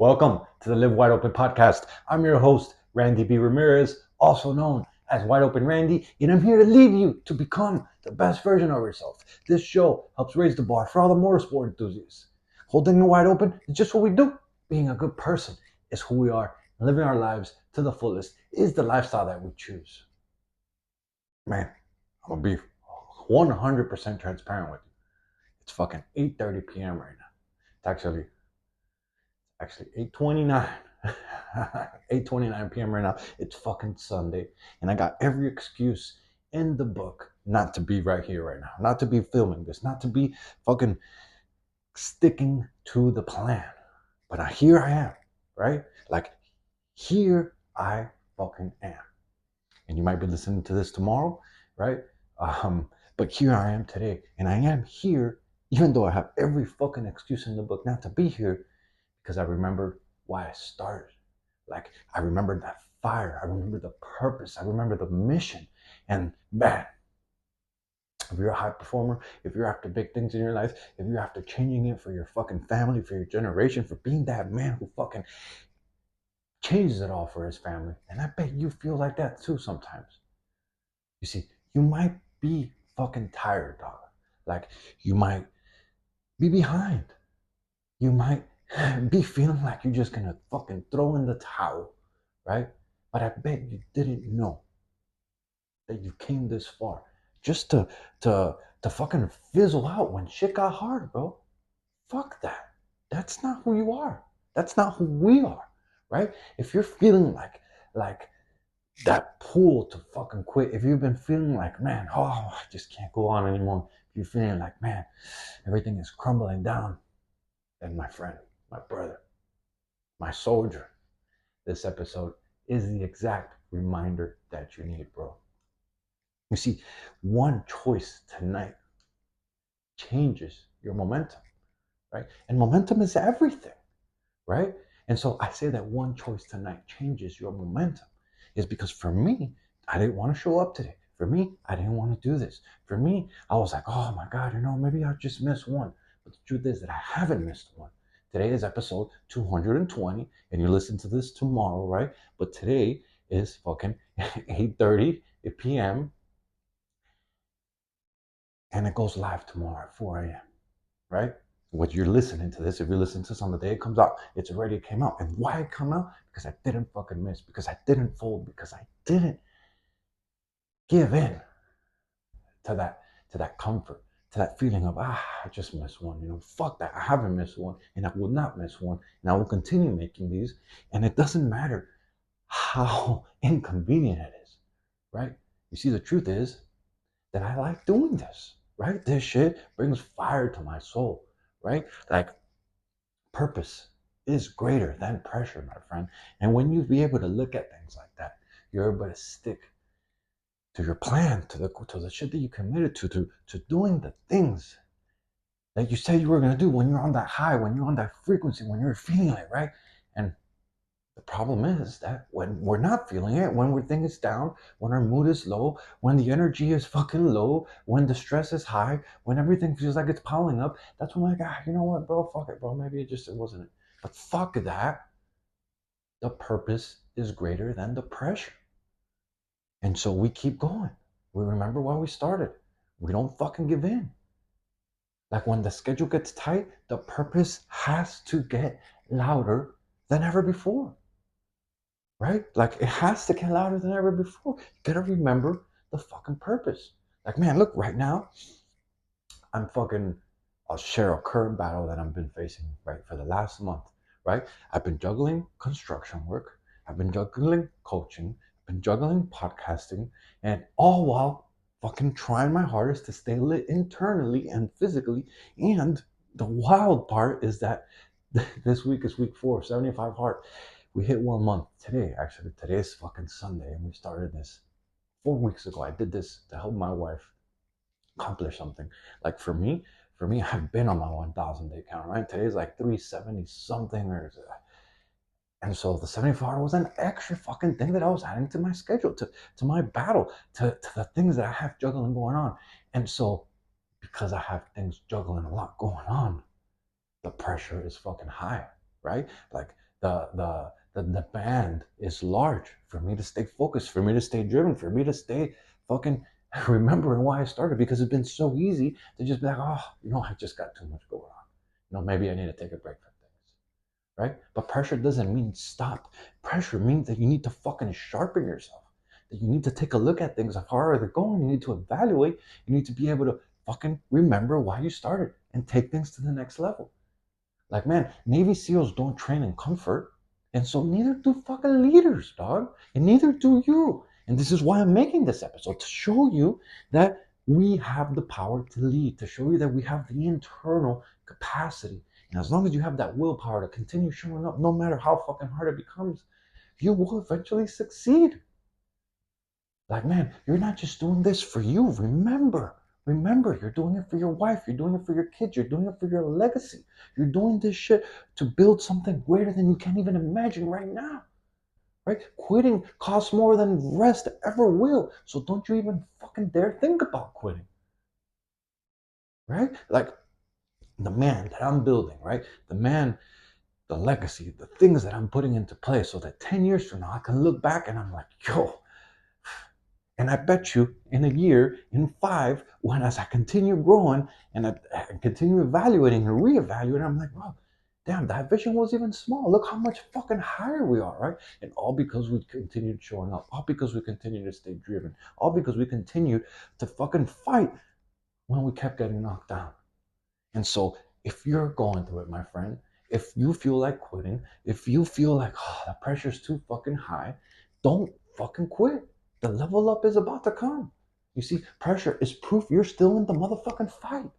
Welcome to the Live Wide Open podcast. I'm your host, Randy B. Ramirez, also known as Wide Open Randy, and I'm here to lead you to become the best version of yourself. This show helps raise the bar for all the motorsport enthusiasts. Holding it wide open is just what we do. Being a good person is who we are. Living our lives to the fullest is the lifestyle that we choose. Man, I'm going to be 100% transparent with you. It's fucking 8:30 p.m. right now. It's actually 8:29. 8:29 p.m. right now. It's fucking Sunday, and I got every excuse in the book not to be right here right now, not to be filming this, not to be fucking sticking to the plan. But here I am, right? Like, here I fucking am. And you might be listening to this tomorrow, right? But here I am today, and I am here even though I have every fucking excuse in the book not to be here, because I remember why I started. Like, I remember that fire. I remember the purpose. I remember the mission. And man, if you're a high performer, if you're after big things in your life, if you're after changing it for your fucking family, for your generation, for being that man who fucking changes it all for his family, and I bet you feel like that too sometimes. You see, you might be fucking tired, dog. Like, you might be behind. You might be feeling like you're just gonna fucking throw in the towel, right? But I bet you didn't know that you came this far just to fucking fizzle out when shit got hard, bro. Fuck that. That's not who you are. That's not who we are, right? If you're feeling like that pull to fucking quit, if you've been feeling like, man, oh, I just can't go on anymore, if you're feeling like, man, everything is crumbling down, then my friend, my brother, my soldier, this episode is the exact reminder that you need, bro. You see, one choice tonight changes your momentum, right? And momentum is everything, right? And so I say that one choice tonight changes your momentum is because for me, I didn't want to show up today. For me, I didn't want to do this. For me, I was like, oh my God, maybe I just missed one. But the truth is that I haven't missed one. Today is episode 220, and you listen to this tomorrow, right? But today is fucking 8:30 p.m. and it goes live tomorrow at 4 a.m., right? What you're listening to this, if you're listening to this on the day it comes out, it's already came out. And why it come out? Because I didn't fucking miss, because I didn't fold, because I didn't give in to that comfort, to that feeling of, I just missed one, fuck that. I haven't missed one, and I will not miss one, and I will continue making these. And it doesn't matter how inconvenient it is, right? You see, the truth is that I like doing this, right? This shit brings fire to my soul, right? Like, purpose is greater than pressure, my friend. And when you be able to look at things like that, you're able to stick to your plan, to the shit that you committed to doing the things that you said you were gonna do when you're on that high, when you're on that frequency, when you're feeling it, right? And the problem is that when we're not feeling it, when we're thinking it's down, when our mood is low, when the energy is fucking low, when the stress is high, when everything feels like it's piling up, that's when I'm like, you know what, bro, fuck it, bro. Maybe it wasn't it. But fuck that. The purpose is greater than the pressure. And so we keep going. We remember why we started. We don't fucking give in. Like, when the schedule gets tight, the purpose has to get louder than ever before. Right? Like, it has to get louder than ever before. You gotta remember the fucking purpose. Like, man, look, right now, I'll share a current battle that I've been facing, right, for the last month, right? I've been juggling construction work, I've been juggling coaching, I've been juggling podcasting, and all while fucking trying my hardest to stay lit internally and physically. And the wild part is that this week is week 4, 75 hard. We hit 1 month today. Actually, today is fucking Sunday, and we started this 4 weeks ago. I did this to help my wife accomplish something. Like, for me, I've been on my 1,000 day count, right? Today's like 370 something, and so the 74 was an extra fucking thing that I was adding to my schedule, to my battle, to the things that I have juggling going on. And so, because I have things juggling a lot going on, the pressure is fucking high, right? Like, the demand is large for me to stay focused, for me to stay driven, for me to stay fucking remembering why I started, because it's been so easy to just be like, oh, I just got too much going on. Maybe I need to take a break from things, right? But pressure doesn't mean stop. Pressure means that you need to fucking sharpen yourself. That you need to take a look at things. How far are they going? You need to evaluate. You need to be able to fucking remember why you started and take things to the next level. Like, man, Navy SEALs don't train in comfort. And so neither do fucking leaders, dog. And neither do you. And this is why I'm making this episode, to show you that we have the power to lead, to show you that we have the internal capacity. And as long as you have that willpower to continue showing up, no matter how fucking hard it becomes, you will eventually succeed. Like, man, you're not just doing this for you. Remember, you're doing it for your wife. You're doing it for your kids. You're doing it for your legacy. You're doing this shit to build something greater than you can't even imagine right now. Right? Quitting costs more than rest ever will. So don't you even fucking dare think about quitting. Right? Like, the man that I'm building, right? The legacy, the things that I'm putting into place so that 10 years from now I can look back and I'm like, yo. And I bet you in a year, in 5, as I continue growing and I continue evaluating and reevaluating, I'm like, wow, damn, that vision was even small. Look how much fucking higher we are, right? And all because we continued showing up, all because we continued to stay driven, all because we continued to fucking fight when we kept getting knocked down. And so if you're going through it, my friend, if you feel like quitting, if you feel like, oh, the pressure's too fucking high, don't fucking quit. The level up is about to come. You see, pressure is proof you're still in the motherfucking fight.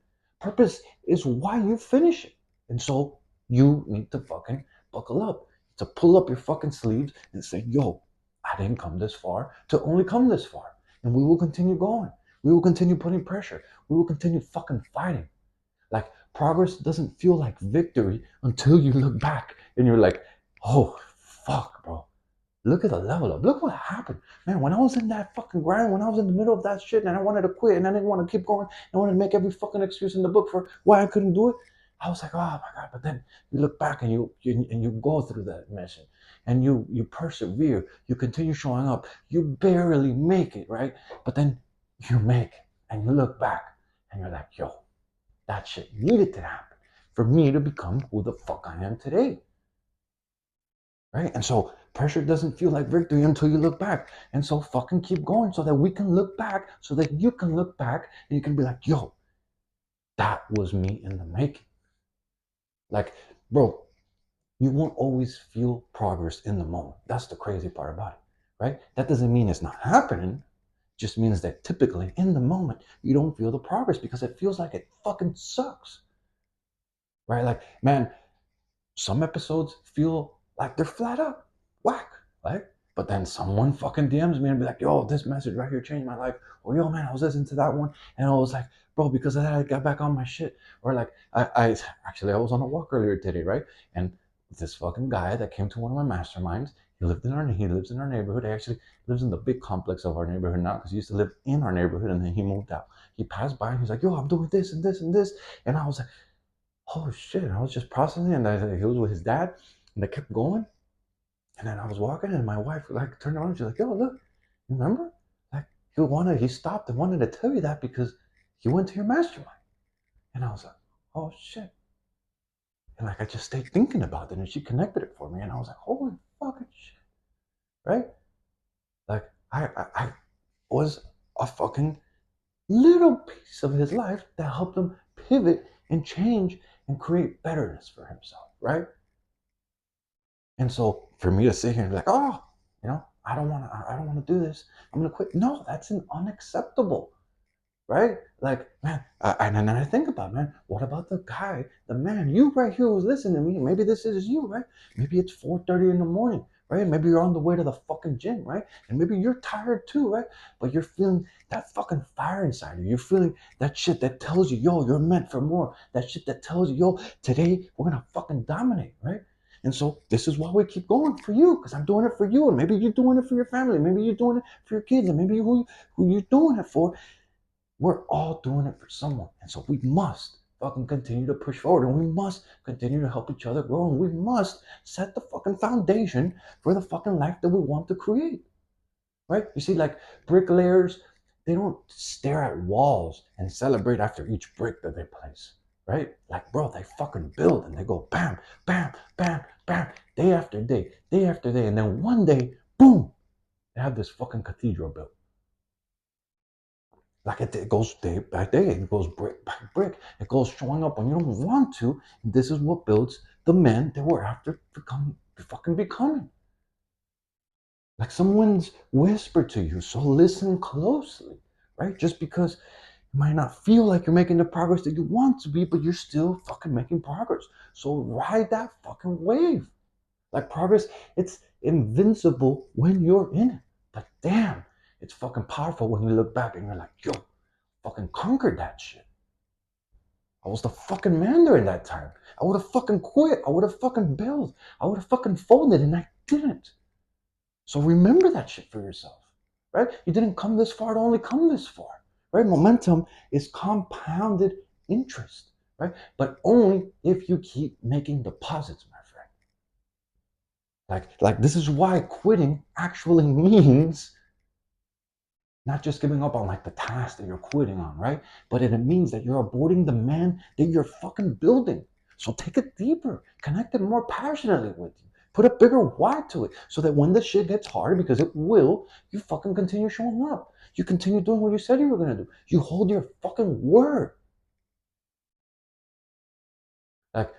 Purpose is why you finish it. And so you need to fucking buckle up, to pull up your fucking sleeves and say, yo, I didn't come this far to only come this far. And we will continue going. We will continue putting pressure. We will continue fucking fighting. Like, progress doesn't feel like victory until you look back and you're like, oh, fuck, bro. Look at the level up. Look what happened. Man, when I was in that fucking grind, when I was in the middle of that shit and I wanted to quit and I didn't want to keep going, I wanted to make every fucking excuse in the book for why I couldn't do it, I was like, oh my God. But then you look back and you go through that mission and you persevere. You continue showing up. You barely make it, right? But then you make it and you look back and you're like, yo, that shit needed to happen for me to become who the fuck I am today. Right? And so pressure doesn't feel like victory until you look back. And so fucking keep going so that we can look back, so that you can look back and you can be like, yo, that was me in the making. Like, bro, you won't always feel progress in the moment. That's the crazy part about it, right? That doesn't mean it's not happening. It just means that typically in the moment, you don't feel the progress because it feels like it fucking sucks. Right? Like, man, some episodes feel like they're flat up whack, right? But then someone fucking DMs me and be like, yo, this message right here changed my life. Or yo, man, I was listening to that one and I was like, bro, because of that, I got back on my shit. Or like, I was on a walk earlier today, right? And this fucking guy that came to one of my masterminds, he lives in our neighborhood. He actually lives in the big complex of our neighborhood now because he used to live in our neighborhood and then he moved out. He passed by and he's like, yo, I'm doing this and this and this. And I was like, oh shit, I was just processing it, and he was with his dad and they kept going. And then I was walking and my wife like turned around and she's like, yo, look, remember? Like, he stopped and wanted to tell you that because he went to your mastermind. And I was like, oh shit. And like I just stayed thinking about it and she connected it for me and I was like, holy fucking shit. Right? Like I was a fucking little piece of his life that helped him pivot and change and create betterness for himself, right? And so for me to sit here and be like, oh, I don't want to do this. I'm going to quit. No, that's unacceptable, right? Like, man, and then I think about, man, what about the guy, the man, you right here who's listening to me? Maybe this is you, right? Maybe it's 4:30 in the morning, right? Maybe you're on the way to the fucking gym, right? And maybe you're tired too, right? But you're feeling that fucking fire inside you. You're feeling that shit that tells you, yo, you're meant for more. That shit that tells you, yo, today we're going to fucking dominate, right? And so this is why we keep going for you, because I'm doing it for you. And maybe you're doing it for your family. Maybe you're doing it for your kids. And maybe who you're doing it for. We're all doing it for someone. And so we must fucking continue to push forward, and we must continue to help each other grow, and we must set the fucking foundation for the fucking life that we want to create, right? You see, like bricklayers, they don't stare at walls and celebrate after each brick that they place, right? Like, bro, they fucking build and they go bam, bam, bam, bam, day after day, day after day, and then one day, boom, they have this fucking cathedral built. Like it goes day by day, it goes brick by brick, it goes showing up when you don't want to. And this is what builds the men that we're after fucking becoming. Like someone's whispered to you, so listen closely, right? Just because it might not feel like you're making the progress that you want to be, but you're still fucking making progress. So ride that fucking wave. Like progress, it's invincible when you're in it. But damn, it's fucking powerful when you look back and you're like, yo, fucking conquered that shit. I was the fucking man during that time. I would have fucking quit. I would have fucking bailed. I would have fucking folded, and I didn't. So remember that shit for yourself, right? You didn't come this far to only come this far, right? Momentum is compounded interest, right? But only if you keep making deposits, my friend. Like this is why quitting actually means not just giving up on like the task that you're quitting on, right? But it means that you're aborting the man that you're fucking building. So take it deeper, connect it more passionately with you. Put a bigger why to it so that when the shit gets hard, because it will, you fucking continue showing up. You continue doing what you said you were gonna do. You hold your fucking word. Like,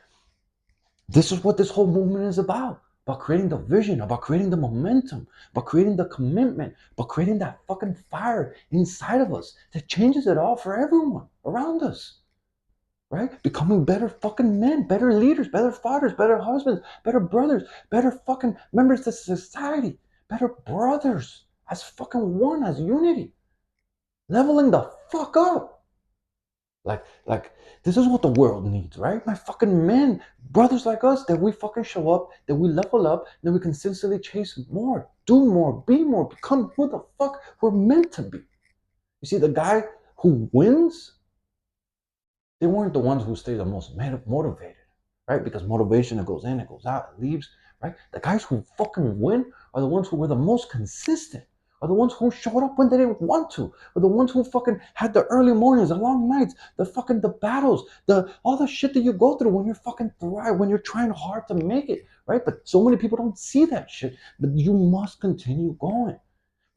this is what this whole movement is about creating the vision, about creating the momentum, about creating the commitment, about creating that fucking fire inside of us that changes it all for everyone around us, right? Becoming better fucking men, better leaders, better fathers, better husbands, better brothers, better fucking members of society, better brothers as fucking one, as unity, leveling the fuck up. Like this is what the world needs, right? My fucking men, brothers like us, that we fucking show up, that we level up, that we consistently chase more, do more, be more, become who the fuck we're meant to be. You see, the guy who wins, they weren't the ones who stay the most motivated, right? Because motivation, it goes in, it goes out, it leaves, right? The guys who fucking win are the ones who were the most consistent, are the ones who showed up when they didn't want to, are the ones who fucking had the early mornings, the long nights, the battles, all the shit that you go through when you're fucking thrive, when you're trying hard to make it, right? But so many people don't see that shit. But you must continue going.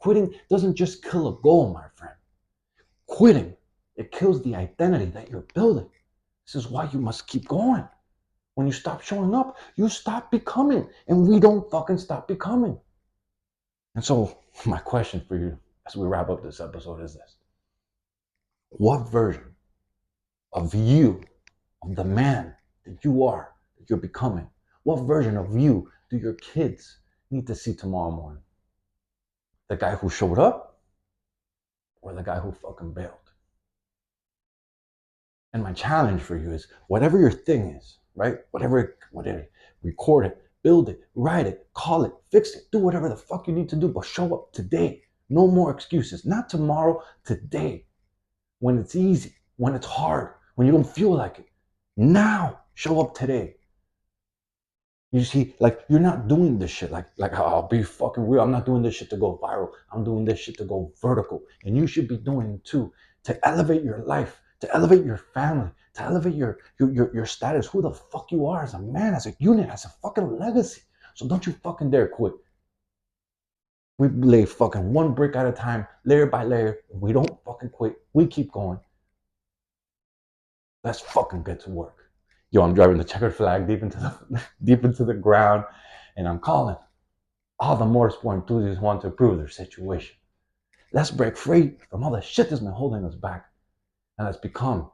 Quitting doesn't just kill a goal, my friend. Quitting, it kills the identity that you're building. This is why you must keep going. When you stop showing up, you stop becoming. And we don't fucking stop becoming. And so, my question for you as we wrap up this episode is this: what version of you, of the man that you are, that you're becoming, what version of you do your kids need to see tomorrow morning? The guy who showed up or the guy who fucking bailed? And my challenge for you is whatever your thing is, right? Whatever, record it, build it, write it, call it, fix it, do whatever the fuck you need to do, but show up today. No more excuses. Not tomorrow, today. When it's easy, when it's hard, when you don't feel like it. Now, show up today. You see, like you're not doing this shit. Like I'll be fucking real. I'm not doing this shit to go viral. I'm doing this shit to go vertical. And you should be doing it too, to elevate your life, to elevate your family, to elevate your status, who the fuck you are as a man, as a unit, as a fucking legacy. So don't you fucking dare quit. We lay fucking one brick at a time, layer by layer. We don't fucking quit. We keep going. Let's fucking get to work. Yo, I'm driving the checkered flag deep into the ground, and I'm calling all the motorsport enthusiasts want to improve their situation. Let's break free from all the shit that's been holding us back, and let's become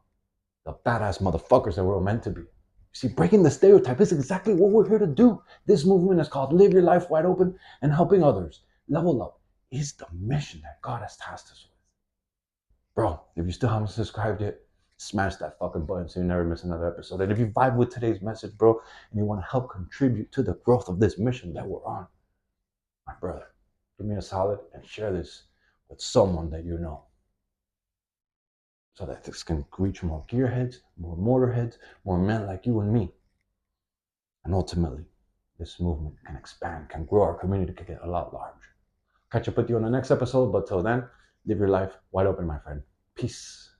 the badass motherfuckers that we're meant to be. You see, breaking the stereotype is exactly what we're here to do. This movement is called Live Your Life Wide Open, and helping others level up is the mission that God has tasked us with. Bro, if you still haven't subscribed yet, smash that fucking button so you never miss another episode. And if you vibe with today's message, bro, and you want to help contribute to the growth of this mission that we're on, my brother, do me a solid and share this with someone that you know. so that this can reach more gearheads, more motorheads, more men like you and me. And ultimately, this movement can expand, can grow, our community can get a lot larger. Catch up with you on the next episode, but till then, live your life wide open, my friend. Peace.